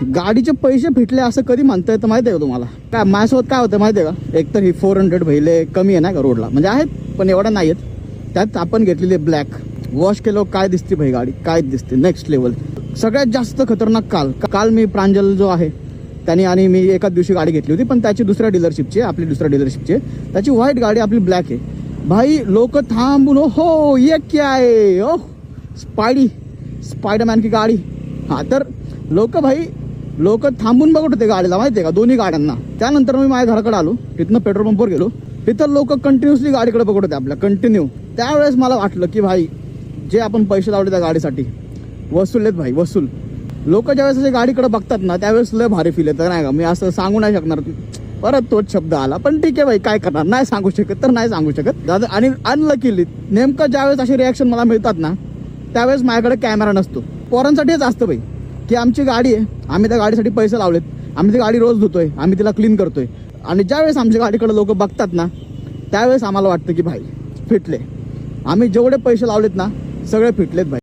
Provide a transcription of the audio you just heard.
गाडीचे पैसे फिटले असं कधी म्हणता येतं माहिती आहे का तुम्हाला? काय माझ्यासोबत काय होतं माहिती आहे का? एकतर ही 400 भैले कमी आहे ना का रोडला, म्हणजे आहेत पण एवढा नाही आहेत. त्यात आपण घेतलेली ब्लॅक वॉश केलं काय दिसते भाई गाडी, काय दिसते नेक्स्ट लेवल. सगळ्यात जास्त खतरनाक काल मी प्रांजल जो आहे त्याने आणि मी एकाच दिवशी गाडी घेतली होती, पण त्याची दुसऱ्या डीलरशिपची, आपली दुसऱ्या डीलरशिपची त्याची व्हाईट गाडी, आपली ब्लॅक आहे. भाई लोक थांबून हो ये क्या आहे, ओ स्पायडरमॅन की गाडी. हा तर लोक थांबून बघत होते गाडीला माहिती आहे का, दोन्ही गाड्यांना. त्यानंतर मी माझ्या घराकडे आलो, तिथनं पेट्रोल पंपवर गेलो, तिथं लोक कंटिन्युअसली गाडीकडे बघत होते आपल्या, कंटिन्यू. त्यावेळेस मला वाटलं की भाई जे आपण पैसे लावले त्या गाडीसाठी वसूल भाई, वसूल. लोक ज्यावेळेस असे गाडीकडे बघतात ना त्यावेळेस लय भारी फील येतं नाही का. मी असं सांगू नाही शकणार, परत तोच शब्द आला, पण ठीक आहे भाई, काय करणार, नाही सांगू शकत तर नाही सांगू शकत दादा. आणि अनलकीली नेमकं ज्यावेळेस असे रिॲक्शन मला मिळतात ना त्यावेळेस माझ्याकडे कॅमेरा नसतो. पोरांसाठी हेच असतं भाई की आमची गाडी आहे, आम्ही त्या गाडीसाठी पैसे लावलेत, आम्ही ती गाडी रोज धुतोय, आम्ही तिला क्लीन करतोय. आणि ज्यावेळेस आमच्या गाडीकडे लोक बघतात ना त्यावेळेस आम्हाला वाटतं की भाई फिटले, आम्ही जेवढे पैसे लावलेत ना सगळे फिटलेत भाई.